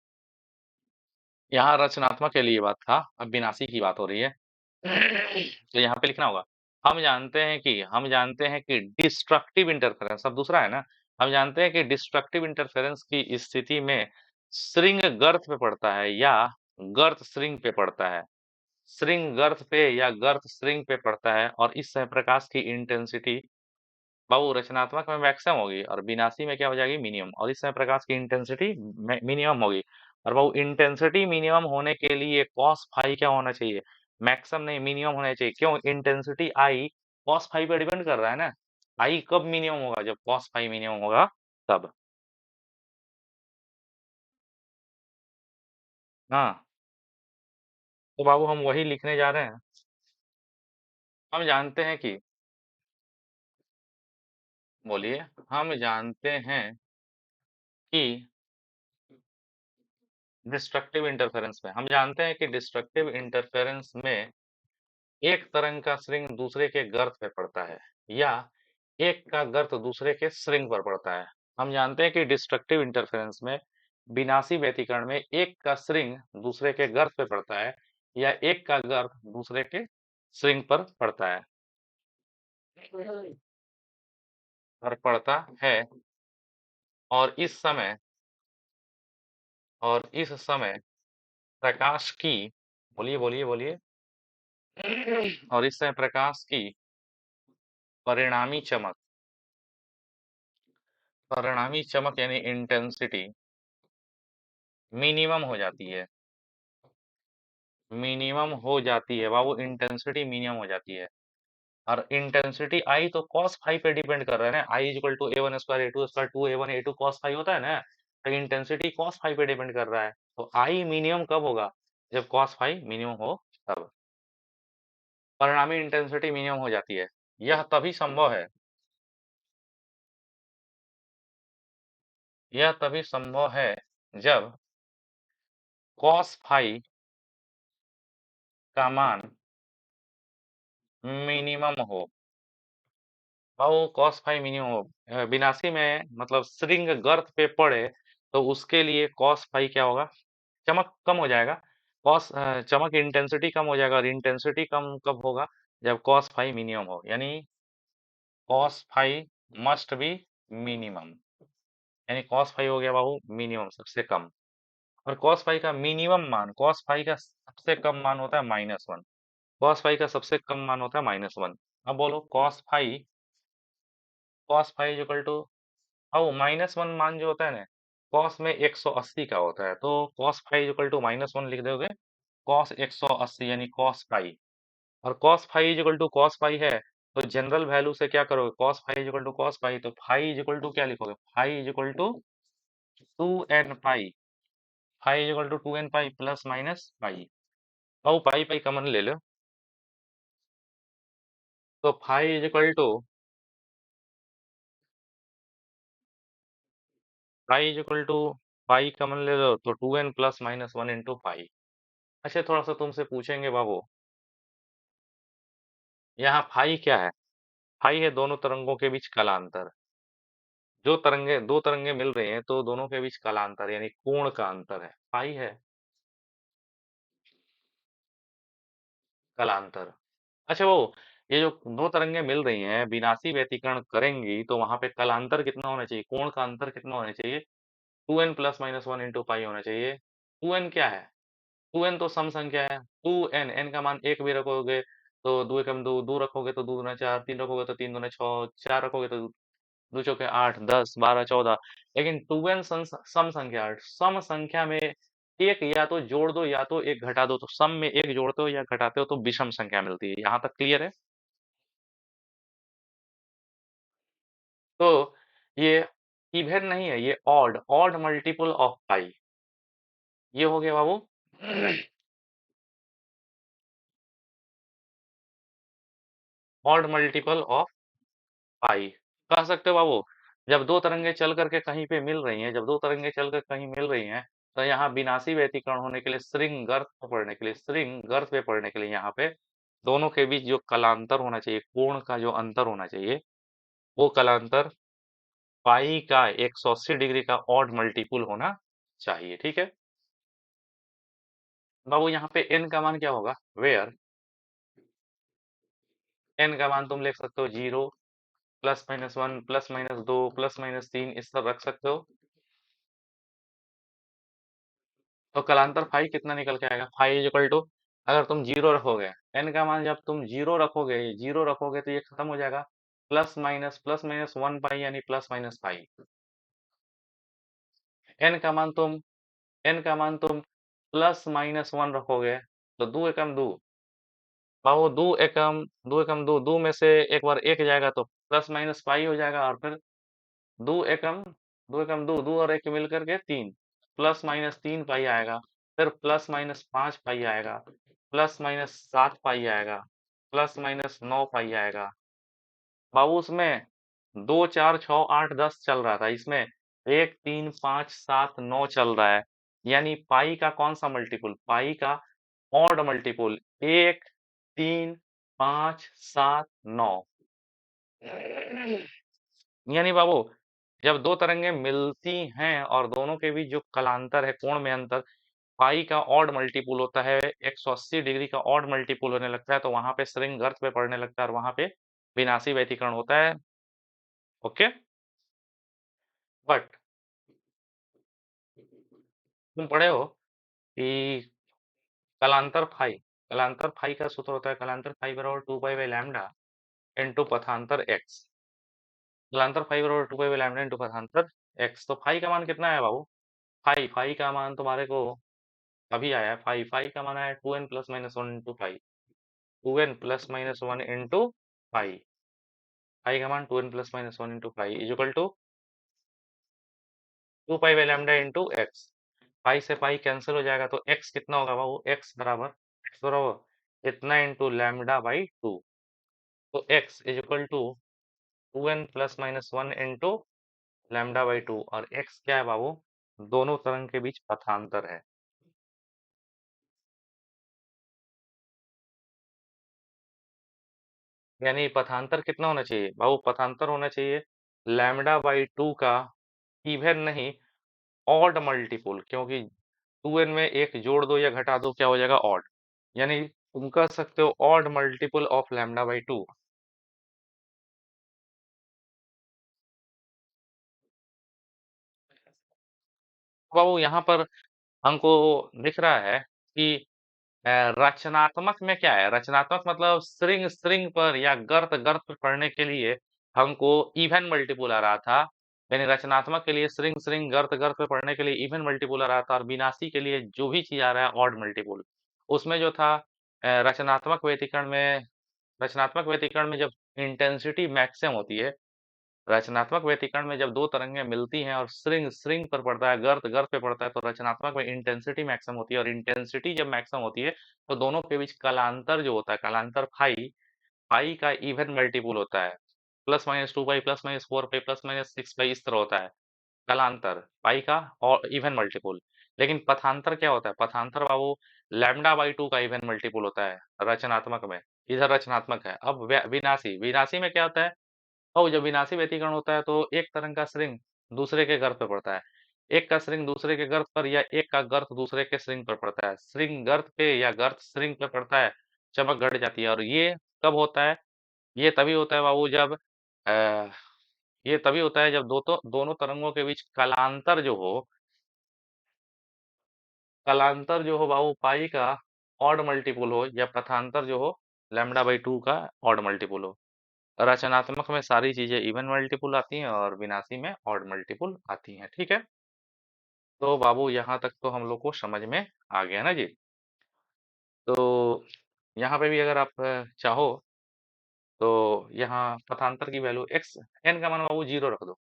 यहाँ रचनात्मक के लिए बात था, अब विनाशी की बात हो रही है। तो यहाँ पे लिखना होगा, हम जानते हैं कि डिस्ट्रक्टिव इंटरफेरेंस, अब दूसरा है ना, हम जानते हैं कि डिस्ट्रक्टिव इंटरफेरेंस की स्थिति में श्रिंग गर्त पे पड़ता है या गर्त श्रिंग पे पड़ता है, श्रिंग गर्त पे या गर्त श्रिंग पे पड़ता है, और इस समय प्रकाश की इंटेंसिटी बाबू रचनात्मक में मैक्सिमम होगी और विनाशी में क्या हो जाएगी? मिनिमम। और इस समय प्रकाश की इंटेंसिटी मिनिमम होगी। और बाबू इंटेंसिटी मिनिमम होने के लिए कॉस फाई क्या होना चाहिए? मैक्सिमम नहीं, मिनिमम होना चाहिए। क्यों? इंटेंसिटी आई कॉस फाई पे डिपेंड कर रहा है ना। आई कब मिनिमम होगा? जब कॉस फाई मिनिमम होगा तब। हाँ, तो बाबू हम वही लिखने जा रहे हैं। हम जानते हैं कि, बोलिए, हम जानते हैं कि डिस्ट्रक्टिव इंटरफेरेंस में, हम जानते हैं कि डिस्ट्रक्टिव इंटरफेरेंस में एक तरंग का श्रिंग दूसरे के गर्त पे पड़ता है या एक का गर्त दूसरे के श्रिंग पर पड़ता है। हम जानते हैं कि डिस्ट्रक्टिव इंटरफेरेंस में, विनाशी व्यतिकरण में, एक का श्रिंग दूसरे के गर्त पे पड़ता है या एक का गर्त दूसरे के श्रिंग पर पड़ता है, पर पड़ता है। और इस समय और इस समय प्रकाश की, बोलिए बोलिए बोलिए, और इस समय प्रकाश की परिणामी चमक, परिणामी चमक यानी इंटेंसिटी मिनिमम हो जाती है, मिनिमम हो जाती है बाबू, इंटेंसिटी मिनिमम हो जाती है। और इंटेंसिटी आई तो कॉस फाई पे डिपेंड कर रहा है ना, I is equal to A one square A two square two A one A two cos phi होता है ना, तो इंटेंसिटी कॉस फाई पे डिपेंड कर रहा है। तो आई मिनिमम कब होगा, जब कॉस फाई मिनिमम हो तब परिणामी इंटेंसिटी मिनिमम हो जाती है। यह तभी संभव है, यह तभी संभव है जब कॉस फाई का मान मिनिमम हो। और कॉस फाई मिनिमम हो, विनाशी में मतलब श्रिंग गर्त पे पड़े तो उसके लिए कॉस फाई क्या होगा, चमक कम हो जाएगा। चमक इंटेंसिटी कम हो जाएगा, और इंटेंसिटी कम कब होगा, जब कॉस फाई मिनिमम हो, यानी cos phi must be minimum, यानी कॉस फाई हो गया बाबू मिनिमम सबसे कम। और कॉस फाई का मिनिमम मान, कॉस फाई का सबसे कम मान होता है -1, कॉस फाई का सबसे कम मान होता है -1। अब बोलो कॉस फाई इक्वल टू, अब -1 मान जो होता है ना, कॉस में 180 का होता है, तो कॉस फाई इक्वल टू -1 लिख दोगे, कॉस 180 यानी कॉस फाई। और cos phi equal to cos phi है, तो जनरल वैल्यू से क्या करोगे, cos phi equal to cos phi, तो फाई इक्वल टू क्या लिखोगे, phi equal to 2n pi, phi equal to 2n pi plus minus pi. अब पाई पाई कॉमन ले लो, तो phi equal to, phi equal to pi common ले लो तो 2n plus minus 1 into pi. अच्छा थोड़ा सा तुमसे पूछेंगे बाबू, यहाँ फाई क्या है, फाई है दोनों तरंगों के बीच कलांतर। जो तरंगे, दो तरंगे मिल रही हैं तो दोनों के बीच कलांतर यानी कोण का अंतर है, फाई है कलांतर। अच्छा वो, ये जो दो तरंगे मिल रही हैं विनाशी व्यतिकरण करेंगी तो वहां पे कलांतर कितना होना चाहिए, कोण का अंतर कितना होना चाहिए, 2n plus minus 1 into pi होना चाहिए। 2n क्या है, 2n तो सम संख्या है, 2n, n का मान एक भी रखोगे तो दो एकम दो, दो रखोगे तो दो दूना चार, तीन रखोगे तो तीन दूना छह, चार रखोगे तो दो चौके आठ, 10 12 14। लेकिन 2n सम संख्या है, सम संख्या में एक या तो जोड़ दो या तो एक घटा दो, तो सम में एक जोड़ते हो या घटाते हो तो विषम संख्या मिलती है, यहाँ तक क्लियर है। तो ये इवन नहीं है, ये ऑड, ऑड मल्टीपल ऑफ पाई, ये हो गया बाबू ऑड मल्टीपल ऑफ पाई। कह सकते हो बाबू, जब दो तरंगे चल करके कहीं पे मिल रही हैं, जब दो तरंगे चल कर कहीं मिल रही हैं, तो यहाँ विनाशी व्यतिकरण होने के लिए, श्रिंग गर्त पे पढ़ने के लिए, श्रिंग गर्त पे पढ़ने के लिए यहाँ पे दोनों के बीच जो कलांतर होना चाहिए, कोण का जो अंतर होना चाहिए, वो कलांतर पाई का 180 डिग्री का ऑड मल्टीपुल होना चाहिए, ठीक है। बाबू यहाँ पे n का मान क्या होगा, वेयर n का मान तुम लिख सकते हो 0 plus minus 1 plus minus 2 plus minus 3 इस तरह रख सकते हो। तो कलांतर फाई कितना निकल के आएगा, फाई इज इक्वल टू, अगर तुम जीरो रखोगे, एन का मान जब तुम जीरो रखोगे तो ये खत्म हो जाएगा, प्लस माइनस 1 पाई यानी प्लस माइनस पाई। एन का मान तुम एन का मान तुम +-1 रखोगे तो दो एकम दो, पाओ दो में से एक बार एक जाएगा तो प्लस माइनस पाई हो जाएगा, और फिर दो एकम दो और एक मिल करके तीन, +-3 पाई आएगा, फिर +-5 पाई आएगा, +-7 पाई आएगा, +-9 पाई आएगा। बाबू उसमें 2 4 6 8 10 चल रहा था, इसमें 1 3 5 7 9 चल रहा है, यानी पाई का कौन सा मल्टीपुल, पाई का ऑड मल्टीपुल, 1 3 5 7 9। यानी बाबू जब दो तरंगे मिलती हैं और दोनों के बीच जो कलांतर है, कोण में अंतर, पाई का ऑड मल्टीपुल होता है, 180 डिग्री का ऑड मल्टीपुल होने लगता है, तो वहां पे श्रिंग गर्त पे पड़ने लगता है और वहां पे विनाशी व्यतिकरण होता है। ओके, बट तुम पढ़े हो कि कलांतर फाई का सूत्र होता है कलांतर फाई बराबर 2 पाई बाई लैम्डा इंटू पथांतर एक्स। कलांतर फाई बराबर 2 पाई बाई लैम्डा इंटू पथांतर एक्स। तो फाई का मान कितना है बाबू? फाई फाई का मान तुम्हारे को अभी आया है। फाई फाई का मान है 2n + - 1 into phi. 2n + - 1 into phi. Phi का मान 2n + - 1 into phi is equal to 2 pi by lambda into x. Pi से पाई कैंसिल हो जाएगा तो एक्स कितना होगा बाबू? एक्स बराबर इतना इंटू लैम्डा/2। तो x is equal to 2n + - 1 into लैम्डा/2। और एक्स क्या है बाबू? दोनों तरंग के बीच पथांतर है। यानी पथांतर कितना होना चाहिए बाबू? पथांतर होना चाहिए लैम्डा/2 का इवन नहीं ऑड मल्टीपुल, क्योंकि 2n में एक जोड़ दो या घटा दो क्या हो जाएगा? ऑड। यानी तुम कह सकते हो ऑड मल्टीपल ऑफ लैम्डा/2। बाबू यहाँ पर हमको दिख रहा है कि रचनात्मक में क्या है? रचनात्मक मतलब स्ट्रिंग स्ट्रिंग पर या गर्त गर्त पर पढ़ने के लिए हमको इवन मल्टीपुल आ रहा था। यानी रचनात्मक के लिए स्ट्रिंग स्ट्रिंग गर्त गर्त पे पढ़ने के लिए इवन मल्टीपुल आ रहा था, और विनाशी के लिए जो भी चीज आ रहा है ऑड मल्टीपुल। उसमें जो था रचनात्मक व्यतिकरण में जब इंटेंसिटी मैक्सिमम होती है, रचनात्मक व्यतिकरण में जब दो तरंगें मिलती हैं और स्ट्रिंग स्ट्रिंग पर पड़ता है, गर्त गर्त पे पड़ता है, तो रचनात्मक में इंटेंसिटी मैक्सिमम होती है। और इंटेंसिटी जब मैक्सिमम होती है तो दोनों के बीच कलांतर जो होता है, कलांतर फाई, फाई का इवन मल्टीपुल होता है। +-2 पाई, +-4 पाई, +-6 पाई इस तरह होता है कालांतर, पाई का और इवन मल्टीपुल। लेकिन पथांतर क्या होता है? पथांतर बाबू लैम्डा/2 का इवन मल्टीपुल होता है रचनात्मक में। इधर रचनात्मक है। अब विनाशी, विनाशी में क्या होता है? और जब विनाशी व्यतिकरण होता है तो एक तरंग का श्रिंग दूसरे के गर्त पर पड़ता है। एक का श्रिंग दूसरे के गर्त पर, या एक का गर्त दूसरे के श्रिंग पर पड़ता है। श्रिंग गर्त पे या गर्त श्रिंग पे पड़ता है, चमक घट जाती है। और ये कब होता है? ये तभी होता है बाबू जब अ, ये तभी होता है जब दोनों तरंगों के बीच कलांतर जो हो बाबू पाई का ऑड मल्टीपुल हो, या पथांतर जो हो लैम्डा/2 का ऑड मल्टीपुल हो। रचनात्मक में सारी चीजें इवन मल्टीपुल आती हैं और विनाशी में ऑड मल्टीपुल आती हैं। ठीक है, तो बाबू यहाँ तक तो हम लोग को समझ में आ गया ना जी। तो यहाँ पे भी अगर आप चाहो तो यहाँ पथांतर की वैल्यू एक्स एन का मान बाबू 0 रख दो।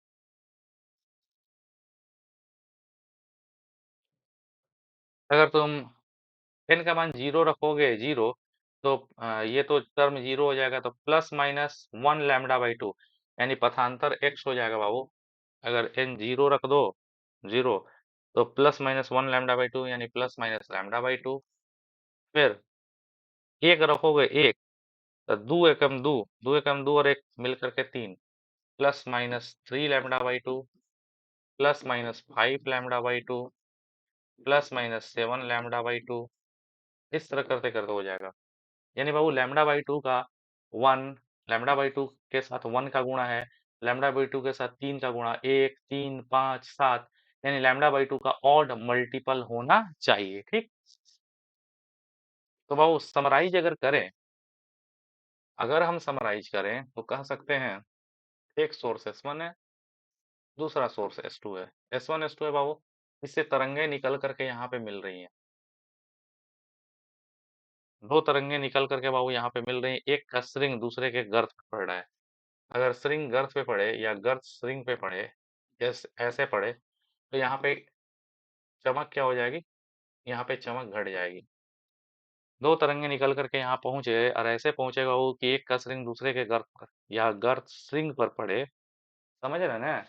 अगर तुम एन का मान 0 रखोगे, 0, तो ये तो टर्म 0 हो जाएगा, तो +-1 लैम्डा/2 यानी पथांतर एक्स हो जाएगा बाबू। अगर एन 0 रख दो, 0, तो +-1 लैम्डा/2 यानी +-लैम्डा/2। फिर एक रखोगे, एक, तो दो एकम दो और एक मिलकर के 3, +-3 लैम्डा/2, +-5 लैम्डा/2, +-7 लैम्डा/2। इस तरह करते करते हो जाएगा। यानी बाबू लैम्डा/2 का 1, लैम्डा/2 के साथ 1 का गुणा है, लैम्डा/2 के साथ 3 का गुणा, 1, 3, 5, 7, यानी लैम्डा/2 का ऑड मल्टीपल होना चाहिए। ठीक, तो बाबू समराइज अगर करें, अगर हम समराइज करें तो कह सकते हैं एक सोर्स S1 है, दूसरा सोर्स S2 है। S1 S2 है बाबू, इससे तरंगे निकल करके यहाँ पे मिल रही हैं। दो तरंगे निकल करके बाबू यहाँ पे मिल रही हैं, एक का स्ट्रिंग दूसरे के गर्त पे पड़ रहा है। अगर स्ट्रिंग गर्त पे पड़े या गर्त स्ट्रिंग पे पड़े, ऐसे पड़े, तो यहाँ पे चमक क्या हो जाएगी? यहाँ पे चमक घट जाएगी। दो तरंगे निकल करके यहाँ पहुंचे और ऐसे पहुंचेगा वो कि एक का स्ट्रिंग दूसरे के गर्त पर या गर्त स्ट्रिंग पर पड़े। समझ रहे हैं ना?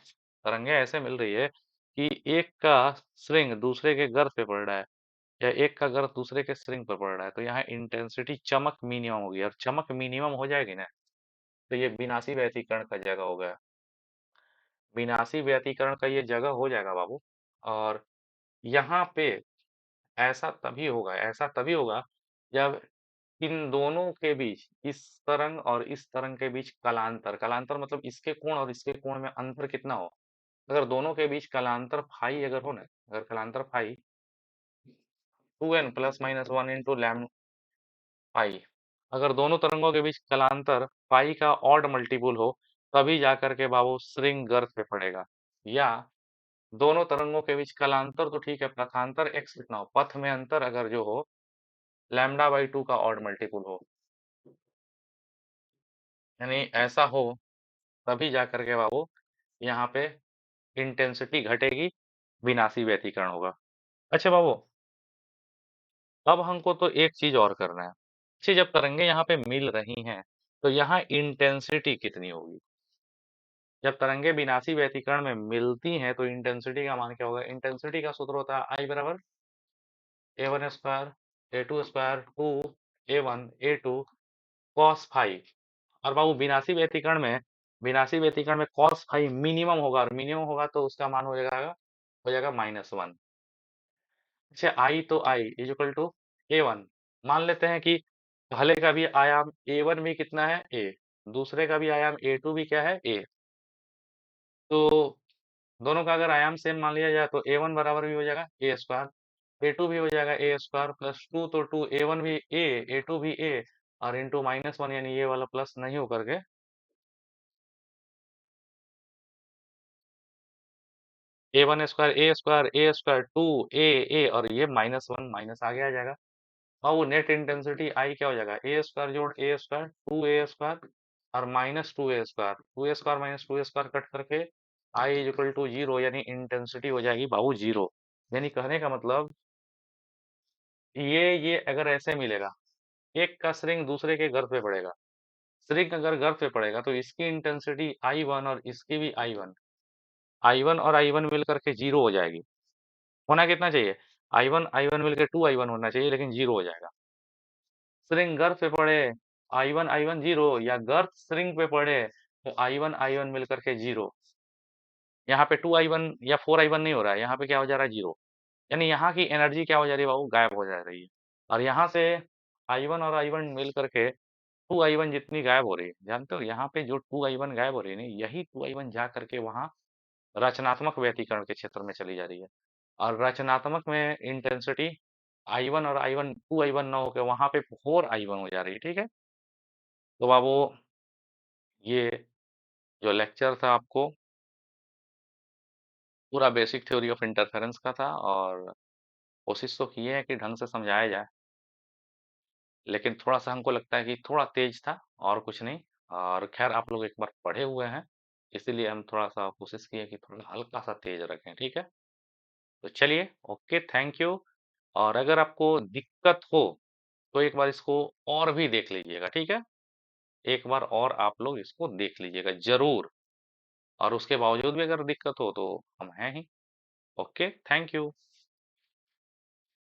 तरंगे ऐसे मिल रही है कि एक का स्ट्रिंग दूसरे के गर्त पे पड़ रहा है, या एक का गर्त दूसरे के स्ट्रिंग पर पड़ रहा है, तो यहाँ इंटेंसिटी चमक मिनिमम होगी। और चमक मिनिमम हो जाएगी ना, तो ये विनाशी व्यतिकरण का जगह हो गया। विनाशी व्यतिकरण का ये जगह हो जाएगा बाबू। और यहाँ पे ऐसा तभी होगा जब इन दोनों के बीच, इस तरंग और इस तरंग के बीच कलांतर, कलांतर मतलब इसके कोण और इसके कोण में अंतर कितना हो। अगर दोनों के बीच कलांतर फाई अगर हो ना, अगर कलांतर phi 2n plus minus 1 into लैम पाई। अगर दोनों तरंगों के बीच कलांतर पाई का ऑड मल्टीपल हो, तभी जाकर के बाबू स्ट्रिंग गर्थ पे पड़ेगा। या दोनों तरंगों के बीच कलांतर तो ठीक है, पथांतर एक्स कितना हो, पथ में अंतर अगर जो हो लैम्डा बाई 2 का ऑड मल्टीपल हो, यानी ऐसा हो, तभी जाकर के बाबू यहाँ पे इंटेंसिटी घटेगी, विनाशी व्यतिकरण होगा। अच्छा बाबू, अब हमको तो एक चीज और करना है। अच्छी, जब तरंगे यहाँ पे मिल रही हैं, तो यहाँ इंटेंसिटी कितनी होगी? जब तरंगे विनाशी व्यतिकरण में मिलती हैं, तो इंटेंसिटी का मान क्या होगा? इंटेंसिटी का सूत्र होता है आई बराबर a1 square a2 square two a1 a2 cos phi. और बाबू विनाशी व्यतिकरण में कॉस फाइव मिनिमम होगा, और मिनिमम होगा तो उसका मान हो जाएगा -1। अच्छा, आई तो आई इज इक्वल टू a1। मान लेते हैं कि पहले का भी आयाम a1 भी कितना है, a, दूसरे का भी आयाम a2 भी क्या है, a। तो दोनों का अगर आयाम सेम मान लिया जाए, तो a1 बराबर भी हो जाएगा a स्क्वायर, a2 भी हो जाएगा a स्क्वायर प्लस 2, तो 2 a1 भी a, a2 भी a, और इंटू -1, यानी ये वाला प्लस नहीं होकर के a1 square a square 2 a और ये -1 माइनस आगे आ जाएगा। और वो नेट इंटेंसिटी आई क्या हो जाएगा, ए स्क्वायर जोड़ ए स्क्वायर 2a स्क्वायर और -2a square, 2a square minus 2a square cut करके आई इज इक्वल टू 0, यानी इंटेंसिटी हो जाएगी बाबू 0। यानी कहने का मतलब ये अगर ऐसे मिलेगा, एक का श्रिंग दूसरे के गर्भ पे पड़ेगा, श्रिंग अगर गर्भ पे पड़ेगा तो इसकी इंटेंसिटी I1 और इसकी भी I1, I1 और I1 मिल करके 0 हो जाएगी। होना कितना चाहिए, I1 मिलकर 2I1 होना चाहिए, लेकिन 0 हो जाएगा। स्ट्रिंग गर्थ पे पड़े, I1 जीरो, या गर्थ स्ट्रिंग पे पड़े तो I1 मिलकर के 0। यहाँ पे 2I1 या 4I1 नहीं हो रहा है, यहाँ पे क्या हो जा रहा है, 0। यानी यहाँ की एनर्जी क्या हो जा रही है बाबू, गायब हो जा रही है। और यहाँ से I1 और I1 मिल करके 2I1 जितनी गायब हो रही है, जानते हो यहाँ पे जो 2I1 गायब हो रही है ना, यही 2I1 जा करके वहाँ रचनात्मक व्यतिकरण के क्षेत्र में चली जा रही है। और रचनात्मक में इंटेंसिटी I1 और I1 2I1 ना होकर वहां पे 4I1 हो जा रही है, ठीक है। तो बाबू, ये जो लेक्चर था आपको पूरा बेसिक थ्योरी ऑफ इंटरफेरेंस का था, और कोशिश तो की है कि ढंग से समझाया जाए, लेकिन थोड़ा सा हमको लगता है कि थोड़ा तेज था, और कुछ नहीं। और खैर, आप लोग एक बार पढ़े हुए हैं, इसीलिए हम थोड़ा सा कोशिश किए कि थोड़ा हल्का सा तेज रखें, ठीक है। तो चलिए, ओके, थैंक यू। और अगर आपको दिक्कत हो तो एक बार इसको और भी देख लीजिएगा, ठीक है। एक बार और आप लोग इसको देख लीजिएगा जरूर, और उसके बावजूद भी अगर दिक्कत हो तो हम हैं ही। Okay, thank you.